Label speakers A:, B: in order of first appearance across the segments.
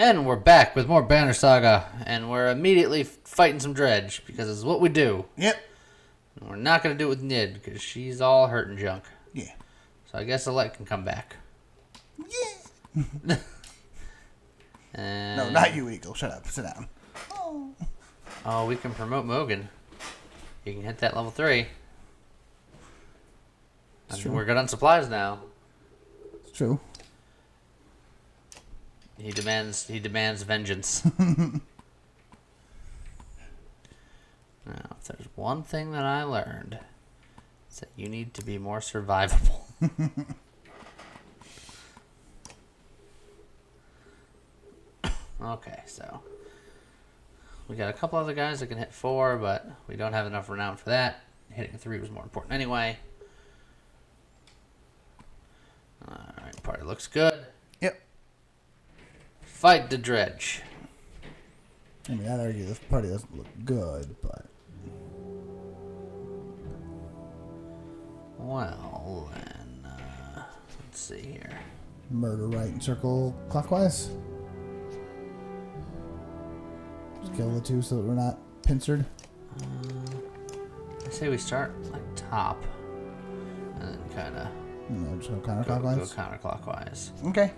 A: And we're back with more Banner Saga, and we're immediately fighting some dredge, because it's what we do.
B: Yep.
A: And we're not going to do it with Nid, because she's all hurt and junk.
B: Yeah.
A: So I guess Alette can come back.
B: Yeah.
A: And...
B: No, not you, Eagle. Shut up. Sit down.
A: Oh, we can promote Mogan. You can hit that level 3.
B: It's true.
A: We're good on supplies now.
B: It's true.
A: He demands vengeance. Now, if there's one thing that I learned, it's that you need to be more survivable. Okay, so we got a couple other guys that can hit 4, but we don't have enough renown for that. Hitting 3 was more important anyway. Alright, party looks good.
B: Yep.
A: Fight the dredge.
B: I mean, I'd argue this party doesn't look good, but...
A: Well, then, let's see here.
B: Murder right and circle clockwise. Just kill the 2 so that we're not pincered.
A: I say we start like top, and then kind of
B: No, just go counterclockwise.
A: Go counterclockwise.
B: Okay.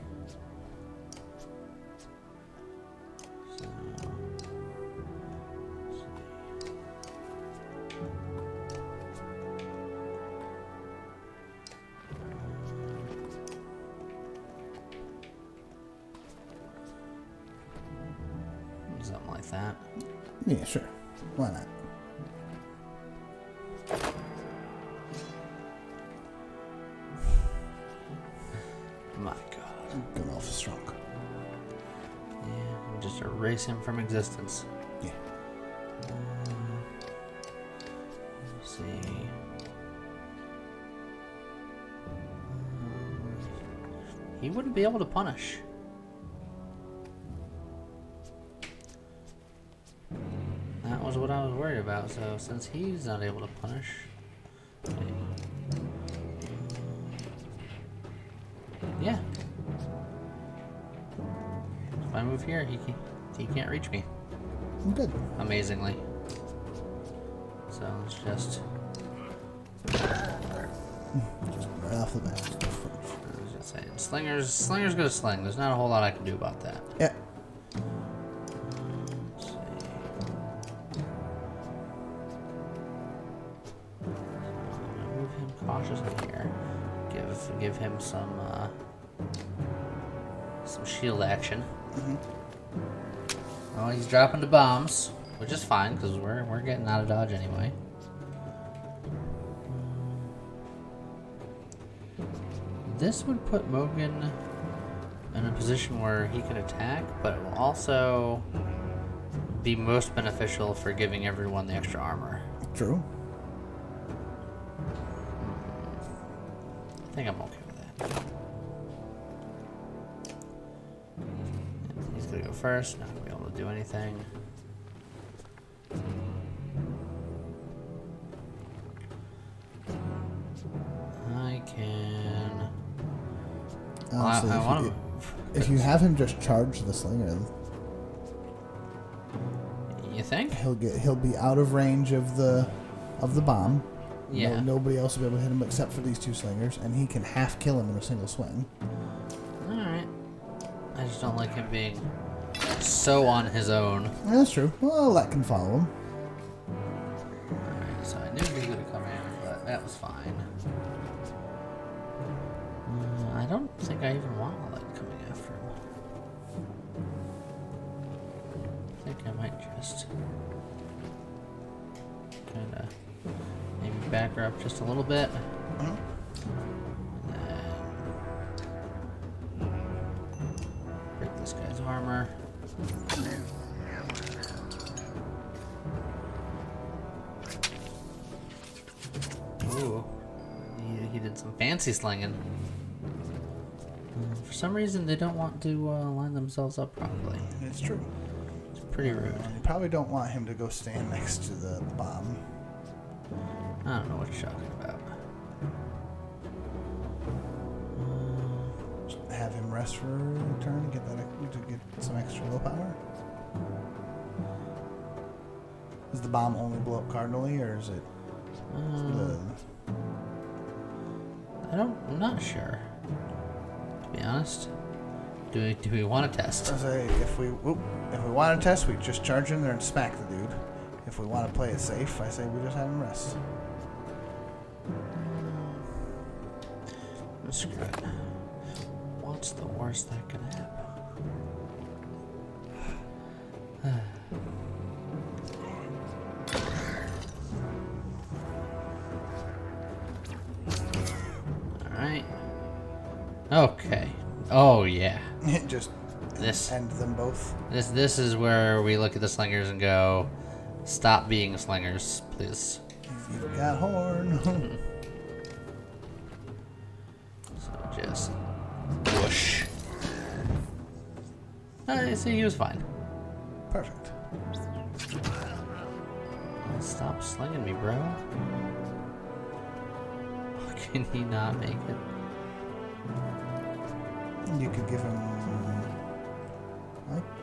A: So, something like that.
B: Yeah, sure. Why not?
A: My God.
B: Good off strong.
A: Yeah, just erase him from existence.
B: Yeah.
A: Let's see. He wouldn't be able to punish. That was what I was worried about. So since he's not able to punish, okay. Yeah. If I move here, he can't reach me.
B: Good.
A: Amazingly. So let's just
B: Right off the bat.
A: I was just saying, Slinger's gonna sling. There's not a whole lot I can do about that.
B: Yeah.
A: Let's see. I'm gonna move him cautiously here. Give him some shield action. Oh, he's dropping the bombs, which is fine because we're getting out of dodge anyway. This would put Mogan in a position where he can attack, but it will also be most beneficial for giving everyone the extra armor.
B: True.
A: I think I'm okay with that. He's gonna go first, not gonna be able to do anything. I can...
B: Honestly,
A: I want to move.
B: If you have him just charge the slinger,
A: You think?
B: he'll be out of range of the bomb.
A: Yeah.
B: Nobody else will be able to hit him except for these 2 slingers, and he can half kill him in a single swing.
A: Alright. I just don't like him being so on his own.
B: That's true. Well, that can follow him.
A: Alright, so I knew he was going to come in, but that was fine. I don't think I even want to like coming after him. I think I might just kind of maybe back her up just a little bit. And then break this guy's armor. Ooh, he did some fancy slinging. For some reason, they don't want to line themselves up properly.
B: It's true.
A: It's pretty rude.
B: You probably don't want him to go stand next to the bomb.
A: I don't know what you're talking about.
B: Have him rest for a turn to get some extra willpower? Does the bomb only blow up cardinally, or is it?
A: I'm not sure. To be honest, do we want to test?
B: I say if we want to test, we just charge in there and smack the dude. If we want to play it safe, I say we just have him rest.
A: Screw it. What's the worst that could happen? Alright. Okay. Oh yeah.
B: Just
A: This
B: end them both.
A: This is where we look at the slingers and go, stop being slingers, please.
B: You've got horn.
A: So just whoosh. See, he was fine.
B: Perfect.
A: Stop slinging me, bro. Can he not make it?
B: You could give him.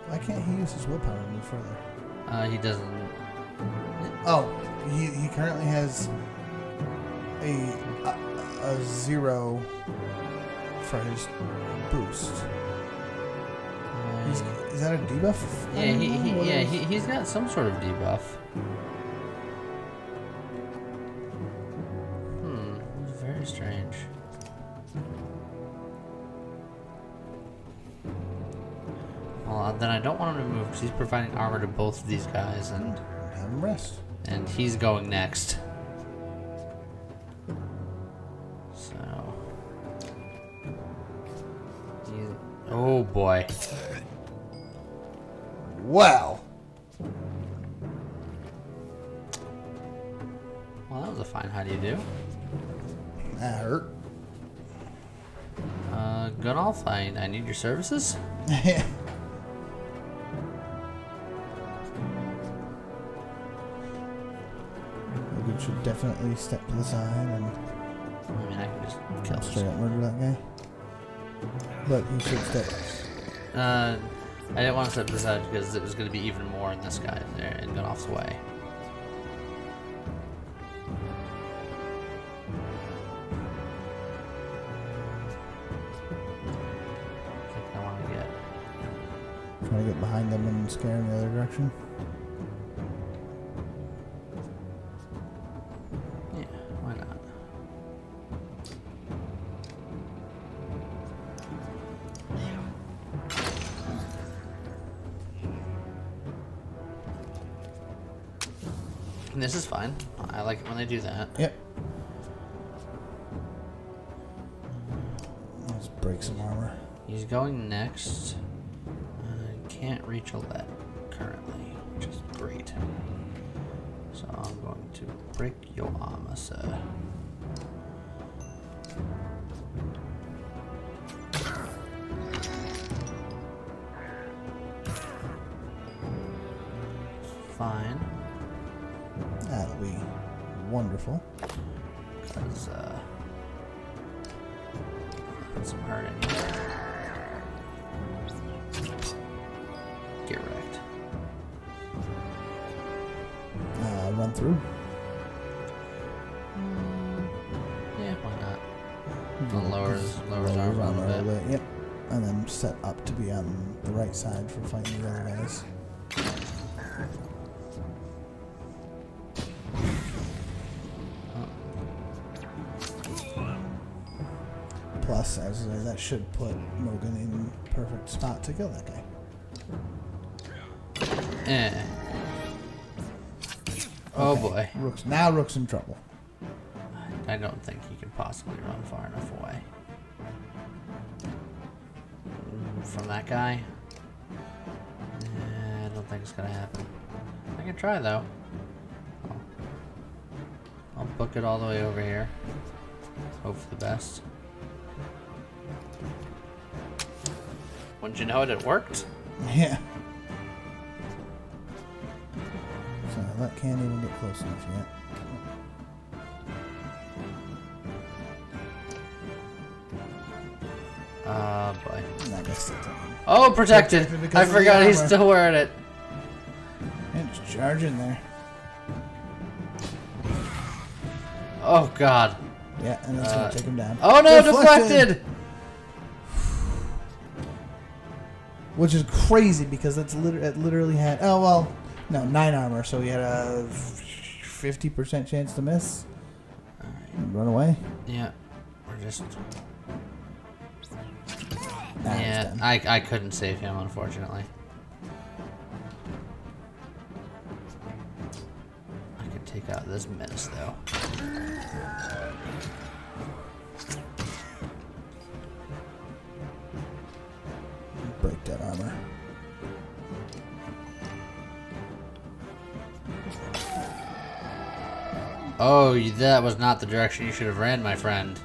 B: Why can't he use his willpower to move further?
A: He doesn't.
B: Oh, he currently has a 0 for his boost. Is that a debuff?
A: Yeah, he's got some sort of debuff. It's very strange. Well, then I don't want him to move because he's providing armor to both of these guys, and
B: Have him rest.
A: and he's going next. So, oh boy.
B: Well,
A: Well, that was a fine how do you do.
B: that hurt.
A: Gunolf, I need your services.
B: You should definitely step to the side and
A: I mean, I can just kill
B: straight
A: this.
B: up murder that guy. But he should step.
A: I didn't want to step to the side because it was going to be even more in this guy there and Gunolf's way. I think I want to get.
B: Trying to get behind them and scare in the other direction.
A: Yeah, why not? And this is fine. I like it when they do that.
B: Yep. Let's break some armor.
A: He's going next. Can't reach a lead currently, which is great. So I'm going to break your armor, sir. Fine.
B: That'll be wonderful.
A: Because, put some hurt in here. Get wrecked.
B: Run through.
A: Yeah, why not? The lowers armor a little bit.
B: Yep. And then set up to be on the right side for fighting the other guys. Plus, as that should put Mogan in perfect spot to kill that guy.
A: Oh
B: Okay.
A: boy.
B: Rook's in trouble.
A: I don't think he can possibly run far enough away. From that guy? I don't think it's gonna happen. I can try though. I'll book it all the way over here. Hope for the best. Wouldn't you know it, it worked?
B: Yeah. So that can't even get close enough yet.
A: boy.
B: I guess that's it.
A: Oh, protected!
B: Protected
A: I
B: because of the
A: forgot he's
B: armor.
A: still wearing it.
B: And just charge in there.
A: Oh, God.
B: Yeah, and that's gonna take him down.
A: Oh, no, deflected!
B: Which is crazy because it literally had. Oh well, no, 9 armor, so he had a 50% chance to miss.
A: Alright.
B: Run away.
A: Yeah. We're just...
B: Ah, he's
A: yeah,
B: done.
A: I couldn't save him, unfortunately. I could take out this menace, though.
B: Break that armor.
A: Oh, that was not the direction you should have ran, my friend.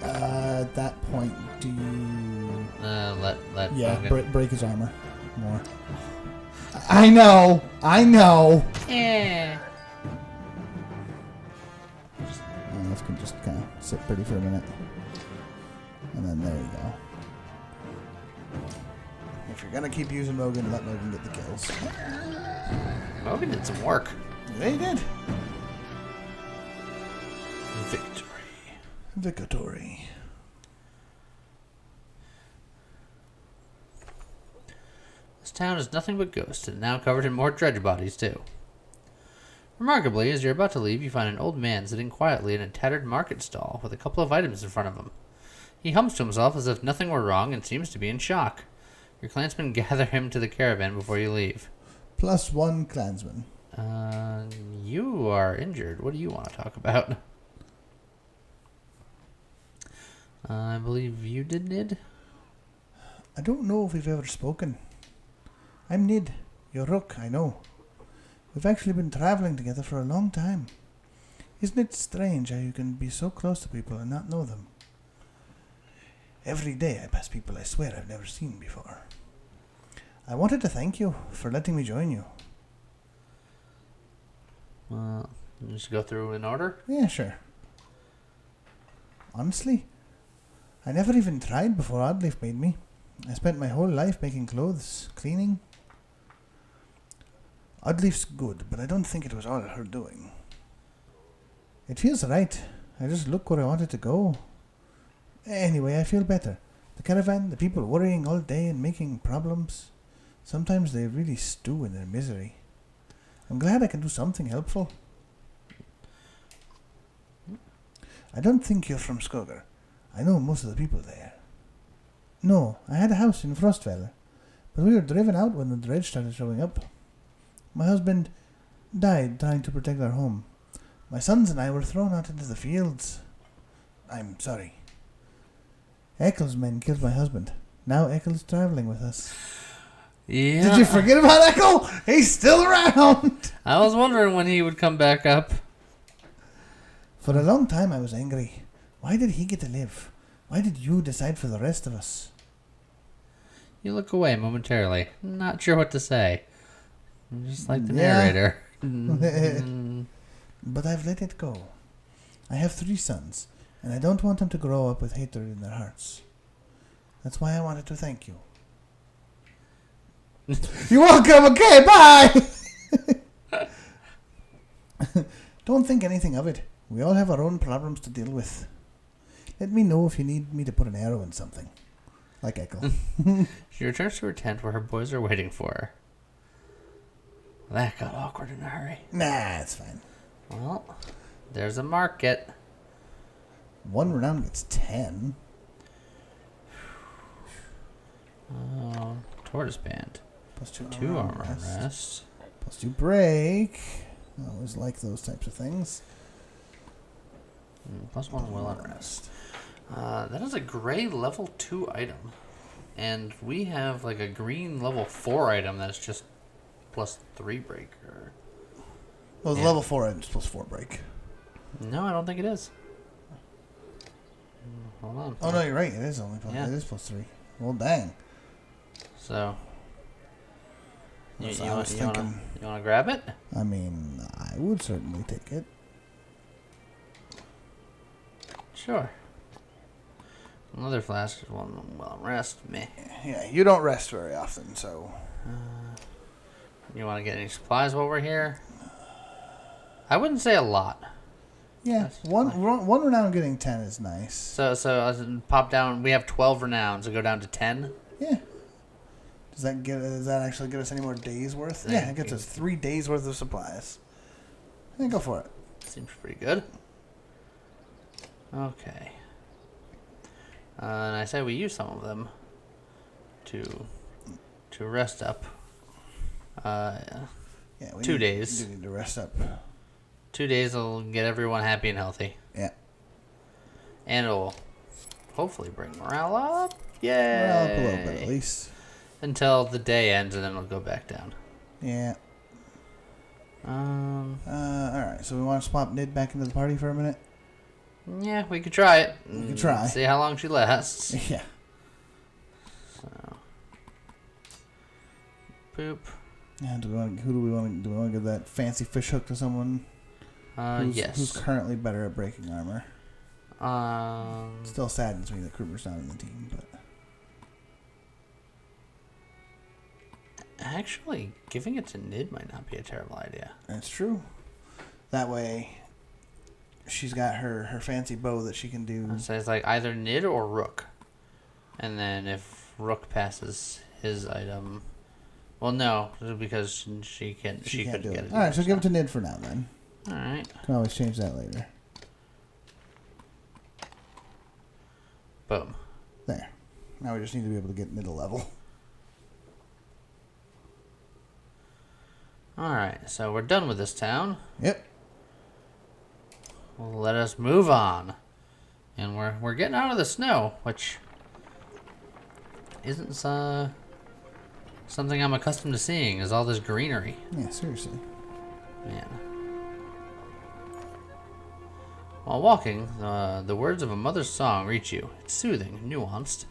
B: At that point, do you?
A: Let
B: Yeah,
A: Logan-
B: break his armor more. I know.
A: Eh.
B: This can just kind of sit pretty for a minute, and then there you go. If you're gonna keep using Logan, let Logan get the kills.
A: Logan did some work.
B: They did.
A: Victory. This town is nothing but ghosts, and now covered in more dredge bodies, too. Remarkably, as you're about to leave, you find an old man sitting quietly in a tattered market stall with a couple of items in front of him. He hums to himself as if nothing were wrong and seems to be in shock. Your clansmen gather him to the caravan before you leave.
B: +1 clansman.
A: You are injured. What do you want to talk about? I believe you did, Nid?
B: I don't know if we've ever spoken. I'm Nid, your rook, I know. We've actually been traveling together for a long time. Isn't it strange how you can be so close to people and not know them? Every day I pass people I swear I've never seen before. I wanted to thank you for letting me join you.
A: Just go through in order?
B: Yeah, sure. Honestly, I never even tried before Oddleaf made me. I spent my whole life making clothes, cleaning. Oddleaf's good, but I don't think it was all her doing. It feels right. I just look where I wanted to go. Anyway, I feel better. The caravan, the people worrying all day and making problems. Sometimes they really stew in their misery. I'm glad I can do something helpful. I don't think you're from Skogar. I know most of the people there. No, I had a house in Frostfell, but we were driven out when the dredge started showing up. My husband died trying to protect our home. My sons and I were thrown out into the fields. I'm sorry. Eccles men killed my husband. Now Eccles traveling with us.
A: Yeah.
B: Did you forget about Echo? He's still around.
A: I was wondering when he would come back up.
B: For a long time I was angry. Why did he get to live? Why did you decide for the rest of us?
A: You look away momentarily. Not sure what to say. Just like the
B: Yeah.
A: narrator.
B: But I've let it go. I have 3 sons, and I don't want them to grow up with hatred in their hearts. That's why I wanted to thank you. You're welcome. Okay, bye. Don't think anything of it. We all have our own problems to deal with. Let me know if you need me to put an arrow in something. Like Echo.
A: She returns to her tent where her boys are waiting for her. That got awkward in a hurry.
B: Nah, it's fine.
A: Well, there's a market.
B: 1 renown gets 10.
A: Oh, tortoise band.
B: +2
A: 2 armor rest.
B: +2 break. I always like those types of things.
A: +1 will unrest. That is a gray level 2 item. And we have like a green level 4 item that's just +3 breaker.
B: Well, the
A: Yeah.
B: level 4 item's +4 break.
A: No, I don't think it is. Hold on.
B: Oh, no, you're right. It is only
A: Yeah.
B: It is +3. Well, dang.
A: So, you
B: Yes,
A: want
B: I was thinking-
A: to grab it?
B: I mean, I would certainly take it.
A: Sure. Another flask is one well rest. Meh.
B: Yeah, you don't rest very often, so...
A: You want to get any supplies while we're here? I wouldn't say a lot.
B: Yeah, one renown getting 10 is nice.
A: So pop down. We have 12 renown, so go down to 10.
B: Yeah. Does that actually get us any more days worth? Yeah, it gets us 3 days worth of supplies. Yeah, go for it.
A: Seems pretty good. Okay. And I say we use some of them to rest up.
B: Yeah,
A: 2 days.
B: We do need to rest up.
A: 2 days will get everyone happy and healthy.
B: Yeah.
A: And it'll hopefully bring morale up. Yay!
B: Morale up a little bit, at least.
A: Until the day ends, and then it'll go back down.
B: Yeah.
A: Alright,
B: so we want to swap Nid back into the party for a minute?
A: Yeah, we could try it.
B: We could try.
A: See how long she lasts.
B: Yeah.
A: So. Boop.
B: Yeah, do we want to give that fancy fish hook to someone?
A: Yes.
B: Who's currently better at breaking armor?
A: Um.
B: Still saddens me that Kruger's not in the team, but
A: Actually, giving it to Nid might not be a terrible idea.
B: that's true. That way, she's got her fancy bow that she can do.
A: So it's like either Nid or Rook. And then if Rook passes his item... Well, no, because she couldn't
B: can't do
A: get
B: it.
A: it.
B: Alright, so give it to Nid for now, then.
A: Alright.
B: Can always change that later.
A: Boom.
B: There. Now we just need to be able to get Nid a level.
A: Alright, so we're done with this town.
B: Yep.
A: Well, let us move on. And we're getting out of the snow, which isn't something I'm accustomed to seeing, is all this greenery.
B: Yeah, seriously.
A: Man. While walking, the words of a mother's song reach you. It's soothing, nuanced,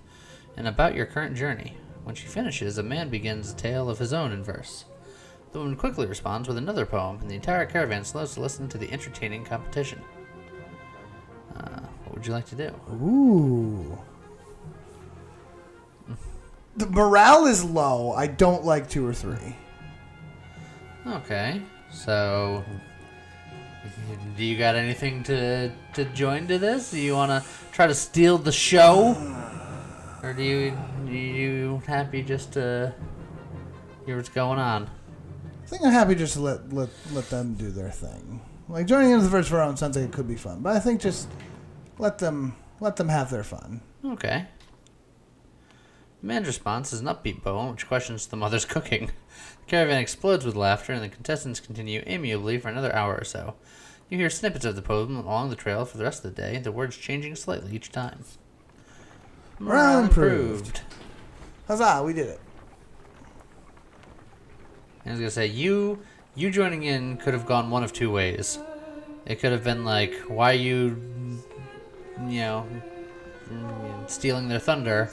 A: and about your current journey. When she finishes, a man begins a tale of his own in verse. The woman quickly responds with another poem, and the entire caravan slows to listen to the entertaining competition. What would you like to do?
B: Ooh. The morale is low. I don't like 2 or 3.
A: Okay, so do you got anything to join to this? Do you want to try to steal the show, or do you happy just to hear what's going on?
B: I think I'm happy just to let them do their thing. Like joining into the first round sounds like it could be fun, but I think just let them have their fun.
A: Okay. The man's response is an upbeat poem which questions the mother's cooking. The caravan explodes with laughter, and the contestants continue amiably for another hour or so. You hear snippets of the poem along the trail for the rest of the day, the words changing slightly each time.
B: Morale improved. Huzzah, we did it.
A: I was going to say, you joining in could have gone one of 2 ways. It could have been like, why are you stealing their thunder?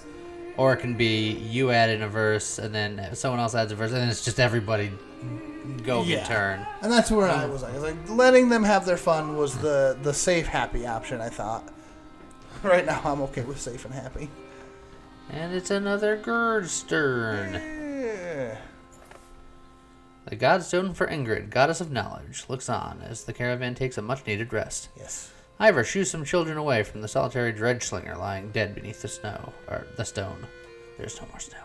A: Or it can be you add in a verse, and then someone else adds a verse, and then it's just everybody go get turn.
B: And that's where I was like, letting them have their fun was the safe, happy option, I thought. Right now, I'm okay with safe and happy.
A: And it's another Gerd's turn.
B: Yeah.
A: The Godstone for Ingrid, goddess of knowledge, looks on as the caravan takes a much-needed rest.
B: Yes.
A: Ivor shoos some children away from the solitary dredge slinger lying dead beneath the stone. There's no more snow.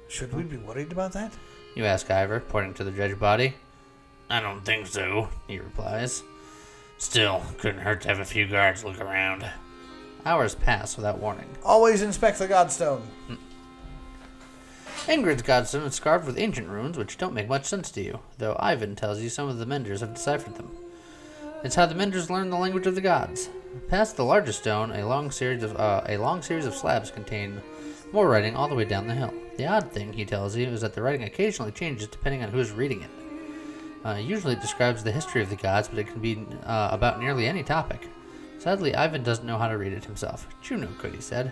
B: Should we be worried about that?
A: You ask Ivor, pointing to the dredge body. I don't think so, he replies. Still, couldn't hurt to have a few guards look around. Hours pass without warning.
B: Always inspect the Godstone.
A: Ingrid's Godstone is carved with ancient runes which don't make much sense to you, though Ivan tells you some of the menders have deciphered them. It's how the menders learn the language of the gods. Past the largest stone, a long series of slabs contain more writing all the way down the hill. The odd thing, he tells you, is that the writing occasionally changes depending on who's reading it. Usually it describes the history of the gods, but it can be about nearly any topic. Sadly, Ivan doesn't know how to read it himself. Juno could, he said.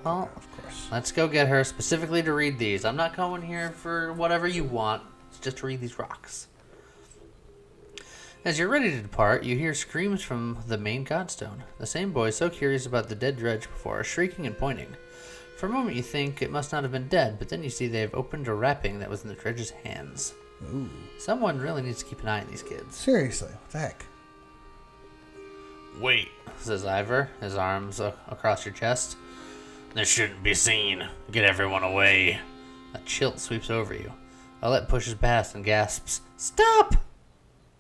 A: Well,
B: of course.
A: Let's go get her specifically to read these. I'm not going here for whatever you want. It's just to read these rocks. As you're ready to depart, you hear screams from the main godstone. The same boys so curious about the dead dredge before are shrieking and pointing. For a moment you think it must not have been dead, but then you see they have opened a wrapping that was in the dredge's hands.
B: Ooh.
A: Someone really needs to keep an eye on these kids.
B: Seriously, what the heck?
A: Wait, says Ivor, his arms across your chest. This shouldn't be seen. Get everyone away. A chill sweeps over you. Alette pushes past and gasps, Stop!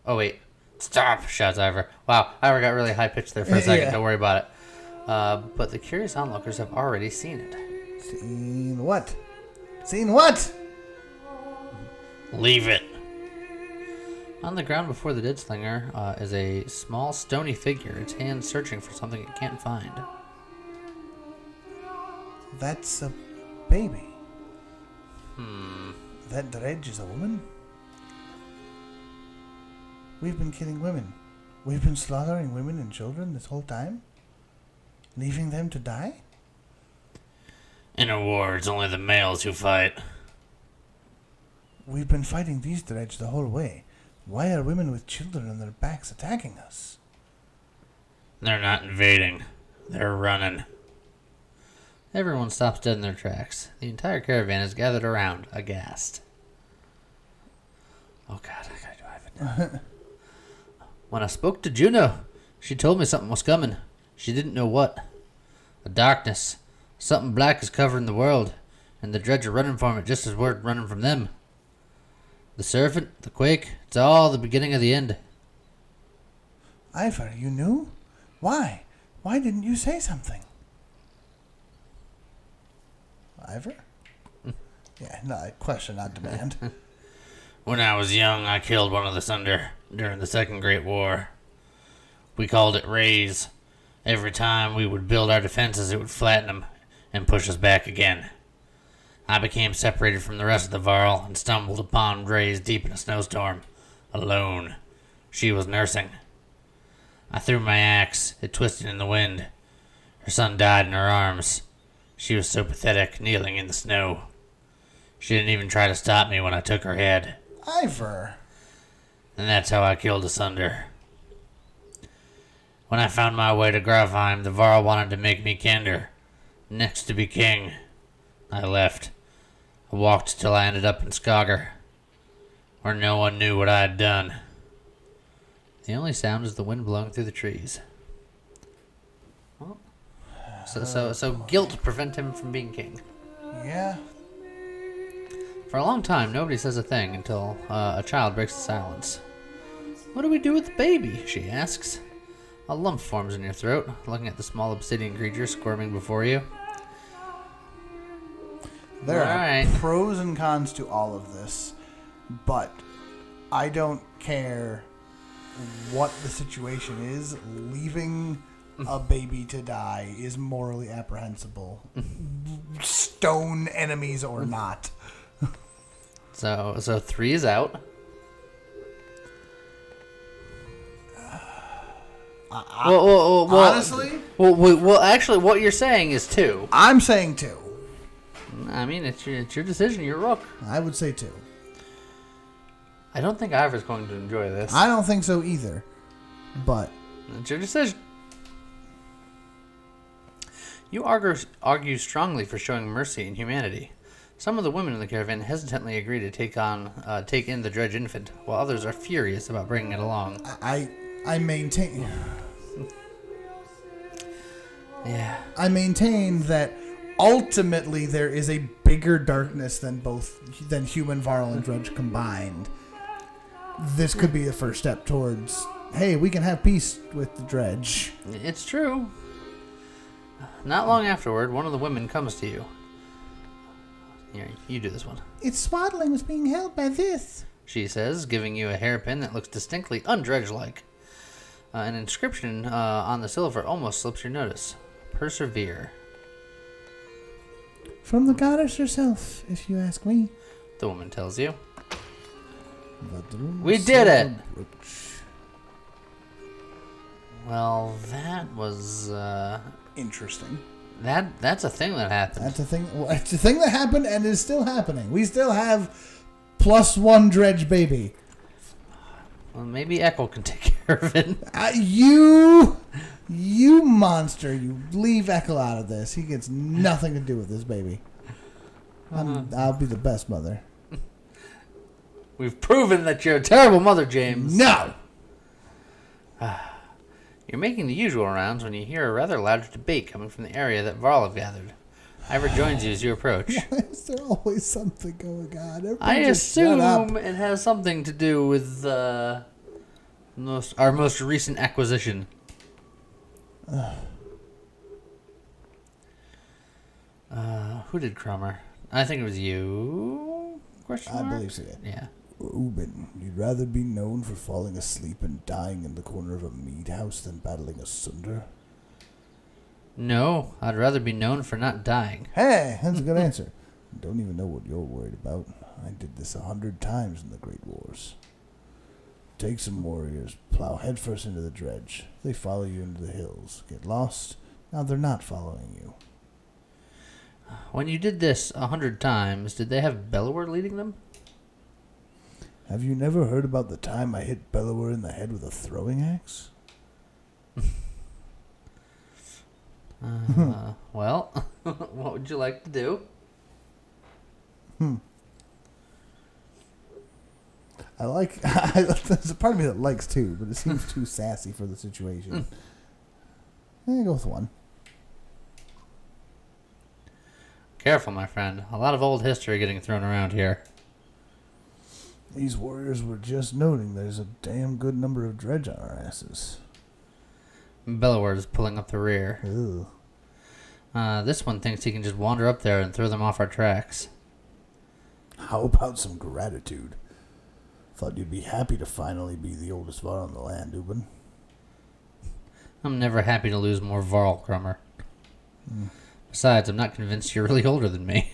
A: Oh wait. Stop! Shouts Ivor. Wow, Ivor got really high-pitched there for a second.
B: Yeah.
A: Don't worry about it. But the curious onlookers have already seen it.
B: Seen what? Seen what?
A: Leave it. On the ground before the dead slinger is a small stony figure, its hands searching for something it can't find.
B: That's a baby. That dredge is a woman? We've been killing women. We've been slaughtering women and children this whole time? Leaving them to die?
A: In a war, it's only the males who fight.
B: We've been fighting these dredge the whole way. Why are women with children on their backs attacking us?
A: They're not invading. They're running. Everyone stops dead in their tracks. The entire caravan is gathered around, aghast. Oh God, I gotta drive it now. When I spoke to Juno, she told me something was coming. She didn't know what. A darkness. Something black is covering the world, and the dredge are running from it just as we're running from them. The serpent, the quake, it's all the beginning of the end.
B: Ivor, you knew? Why? Why didn't you say something? Ivor? Yeah, no, question, not demand.
A: When I was young, I killed one of the Sunder during the Second Great War. We called it Raise. Every time we would build our defenses, it would flatten them and push us back again. I became separated from the rest of the Varl and stumbled upon Raise deep in a snowstorm, alone. She was nursing. I threw my axe. It twisted in the wind. Her son died in her arms. She was so pathetic, kneeling in the snow. She didn't even try to stop me when I took her head.
B: Ivor.
A: And that's how I killed Asunder. When I found my way to Grafheim, the Varl wanted to make me Kender, next to be king. I left. I walked till I ended up in Skager, where no one knew what I had done. The only sound is the wind blowing through the trees. Well, so guilt prevent him from being king.
B: Yeah.
A: For a long time, nobody says a thing until a child breaks the silence. What do we do with the baby? She asks. A lump forms in your throat, looking at the small obsidian creature squirming before you.
B: There
A: All
B: are
A: right.
B: pros and cons to all of this, but I don't care what the situation is. Leaving a baby to die is morally apprehensible. Stone enemies or not.
A: So 3 is out.
B: Honestly?
A: Well, actually, what you're saying is 2.
B: I'm saying 2.
A: I mean, it's your decision. You're rook.
B: I would say 2.
A: I don't think Ivor's going to enjoy this.
B: I don't think so either. But
A: It's your decision. You argue strongly for showing mercy and humanity. Some of the women in the caravan hesitantly agree to take in the dredge infant, while others are furious about bringing it along.
B: I maintain.
A: Yeah.
B: I maintain that ultimately there is a bigger darkness than human, Varl, and Dredge combined. This could be the first step towards, hey, we can have peace with the Dredge.
A: It's true. Not long afterward, one of the women comes to you. Here, you do this one.
B: Its swaddling was being held by this,
A: She says, giving you a hairpin that looks distinctly undredge-like. An inscription on the silver almost slips your notice. Persevere.
B: from the goddess herself, if you ask me.
A: The woman tells you. We did it! Well, that was
B: Interesting.
A: That's a thing that happened.
B: That's a thing. Well, it's a thing that happened and is still happening. We still have +1 Dredge baby.
A: Well, maybe Echo can take care of it.
B: You monster! You leave Echo out of this. He gets nothing to do with this baby. I'll be the best mother.
A: We've proven that you're a terrible mother, James.
B: No!
A: You're making the usual rounds when you hear a rather loud debate coming from the area that Varl have gathered. Ivor joins you as you approach.
B: Why is there always something going on? Everybody
A: I
B: just shut up.
A: assume it has something to do with our most recent acquisition. Who did Crummer? I think it was you? Question mark?
B: I believe so.
A: Yeah.
B: Ubin, you'd rather be known for falling asleep and dying in the corner of a mead house than battling a Sunder?
A: No, I'd rather be known for not dying.
B: Hey, that's a good answer. Don't even know what you're worried about. I did this 100 times in the Great Wars. Take some warriors, plow headfirst into the dredge. They follow you into the hills. Get lost. Now they're not following you.
A: When you did this 100 times, did they have Bellower leading them?
B: Have you never heard about the time I hit Bellower in the head with a throwing axe?
A: Well, what would you like to do?
B: I like... There's a part of me that likes two, but it seems too sassy for the situation. Go with one.
A: Careful, my friend. A lot of old history getting thrown around here.
B: These warriors were just noting there's a damn good number of dredge on our asses.
A: Bellower is pulling up the rear.
B: Ugh.
A: This one thinks he can just wander up there and throw them off our tracks.
B: How about some gratitude? Thought you'd be happy to finally be the oldest Var on the land, Ubin.
A: I'm never happy to lose more Varl, Crummer. Besides, I'm not convinced you're really older than me.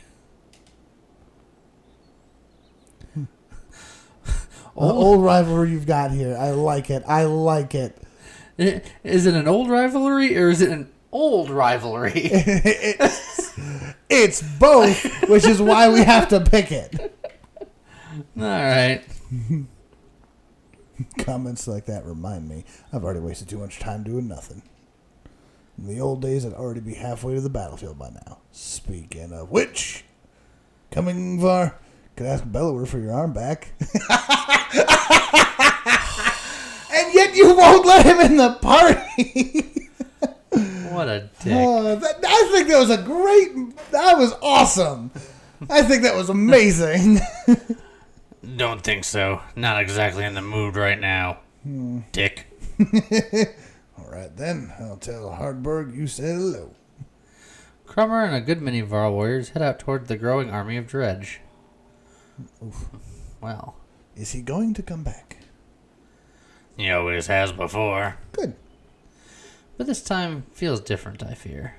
B: Old rivalry you've got here. I like it.
A: Is it an old rivalry or is it an old rivalry?
B: It's both, which is why we have to pick it.
A: All right.
B: Comments like that remind me I've already wasted too much time doing nothing. In the old days, I'd already be halfway to the battlefield by now. Speaking of which, coming Var, could ask Bellower for your arm back. And yet you won't let him in the party.
A: What a dick.
B: I think that was awesome. I think that was amazing.
A: Don't think so. Not exactly in the mood right now. Dick.
B: All right, then. I'll tell Hardburg you said hello.
A: Crummer and a good many Varl warriors head out toward the growing army of Dredge.
B: Oof.
A: Well.
B: Is he going to come back?
A: He always has before.
B: Good.
A: But this time feels different, I fear.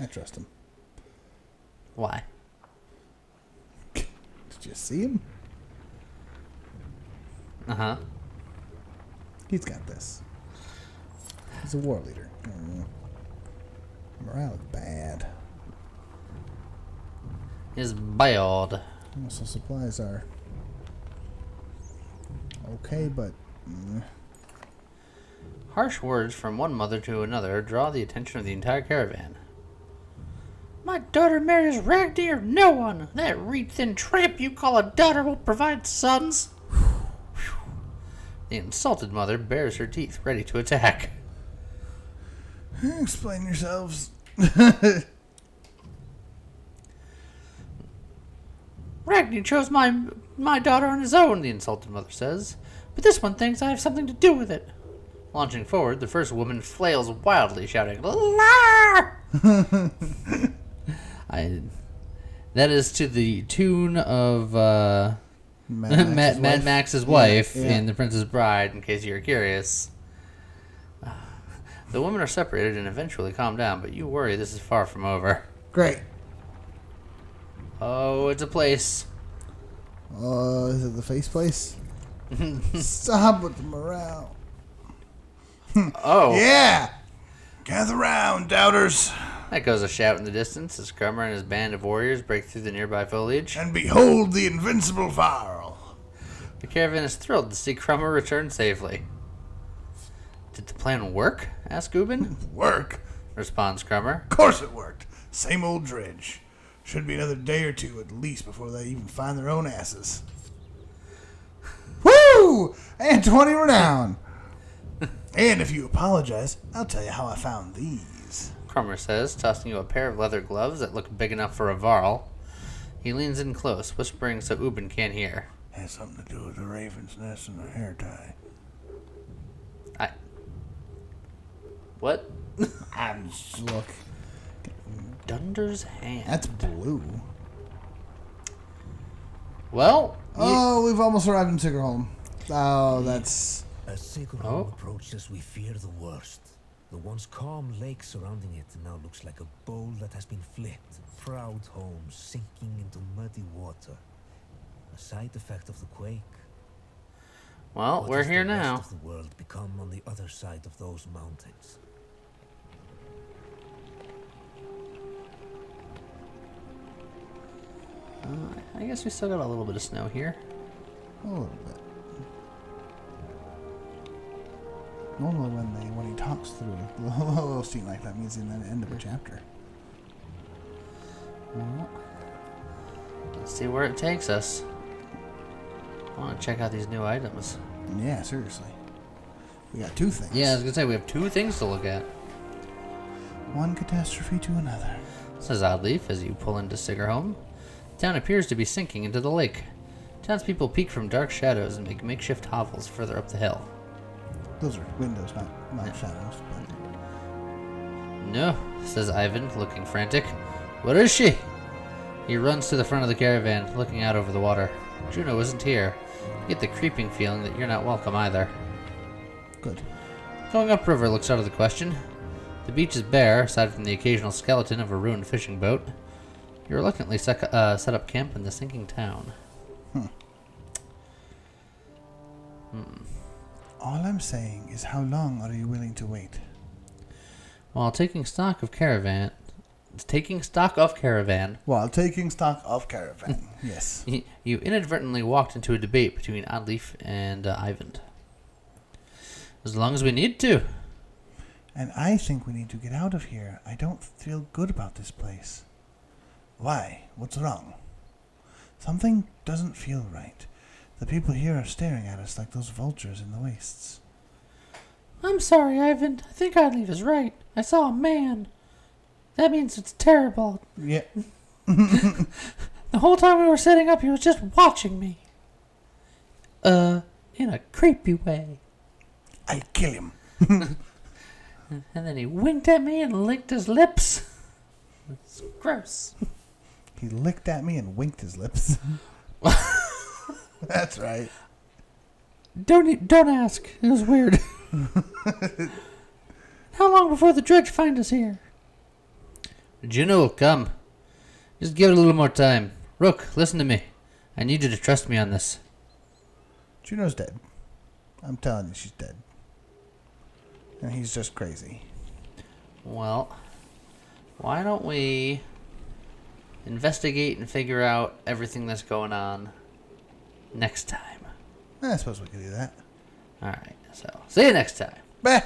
B: I trust him.
A: Why?
B: Did you see him?
A: Uh-huh.
B: He's got this. He's a war leader. Morale is bad.
A: Is bad.
B: So supplies are okay, but...
A: Harsh words from one mother to another draw the attention of the entire caravan. My daughter marries Ragni or no one. That reed-thin tramp you call a daughter will provide sons. The insulted mother bares her teeth, ready to attack.
B: Explain yourselves.
A: Ragni chose my daughter on his own, the insulted mother says. But this one thinks I have something to do with it. Launching forward, the first woman flails wildly, shouting, "La!" That is to the tune of Mad Max's wife in The Princess Bride, in case you're curious. The women are separated and eventually calm down, but you worry this is far from over.
B: Great.
A: Oh, it's a place.
B: Is it the face place? Stop with the morale.
A: Oh.
B: Yeah! Gather round, doubters.
A: Echoes a shout in the distance as Crummer and his band of warriors break through the nearby foliage.
B: And behold the invincible Varl.
A: The caravan is thrilled to see Crummer return safely. Did the plan work? Asks Ubin.
B: Work?
A: Responds Crummer.
B: Of course it worked. Same old dredge. Should be another day or two at least before they even find their own asses. Woo! And 20 renown. And if you apologize, I'll tell you how I found these.
A: Crummer says, tossing you a pair of leather gloves that look big enough for a varl. He leans in close, whispering so Ubin can't hear.
B: Has something to do with the raven's nest and the hair tie.
A: What?
B: Look.
A: Dunder's hand.
B: That's blue.
A: Well,
B: Oh, we've almost arrived in Sigurholm. Oh, that's...
C: As Sigurholm approaches, we fear the worst. The once calm lake surrounding it now looks like a bowl that has been flipped. Proud homes sinking into muddy water. A side effect of the quake.
A: well,
C: What
A: we're
C: has
A: here
C: the rest
A: now.
C: of the world become on the other side of those mountains?
A: I guess we still got a little bit of snow here.
B: A little bit. Normally when he talks through a little scene like that means in the end of a chapter.
A: Well, let's see where it takes us. I want to check out these new items.
B: Yeah, seriously. We got two things.
A: Yeah, I was going to say, we have two things to look at.
B: One catastrophe to another.
A: Says Oddleaf as you pull into Sigurholm. The town appears to be sinking into the lake. Townspeople peek from dark shadows and make makeshift hovels further up the hill.
B: Those are windows, not shadows. But...
A: No, says Ivan, looking frantic. Where is she? He runs to the front of the caravan, looking out over the water. Juno isn't here. You get the creeping feeling that you're not welcome either.
B: Good.
A: Going upriver looks out of the question. The beach is bare, aside from the occasional skeleton of a ruined fishing boat. You reluctantly set up camp in the sinking town.
B: All I'm saying is, how long are you willing to wait?
A: While taking stock of caravan,
B: While taking stock of caravan, yes.
A: you inadvertently walked into a debate between Oddleaf and Ivan. As long as we need to.
B: And I think we need to get out of here. I don't feel good about this place. Why? What's wrong? Something doesn't feel right. The people here are staring at us like those vultures in the wastes.
A: I'm sorry, Ivan. I think Oddleaf is right. I saw a man. That means it's terrible.
B: Yeah.
A: The whole time we were setting up, he was just watching me. In a creepy way.
B: I kill him.
A: And then he winked at me and licked his lips. It's gross.
B: He licked at me and winked his lips. That's right.
A: Don't ask. It was weird. How long before the dredge find us here? Juno will come. Just give it a little more time. Rook, listen to me. I need you to trust me on this.
B: Juno's dead. I'm telling you, she's dead. And he's just crazy.
A: Well, why don't we investigate and figure out everything that's going on next time?
B: I suppose we could do that.
A: Alright, so see you next time.
B: Bah!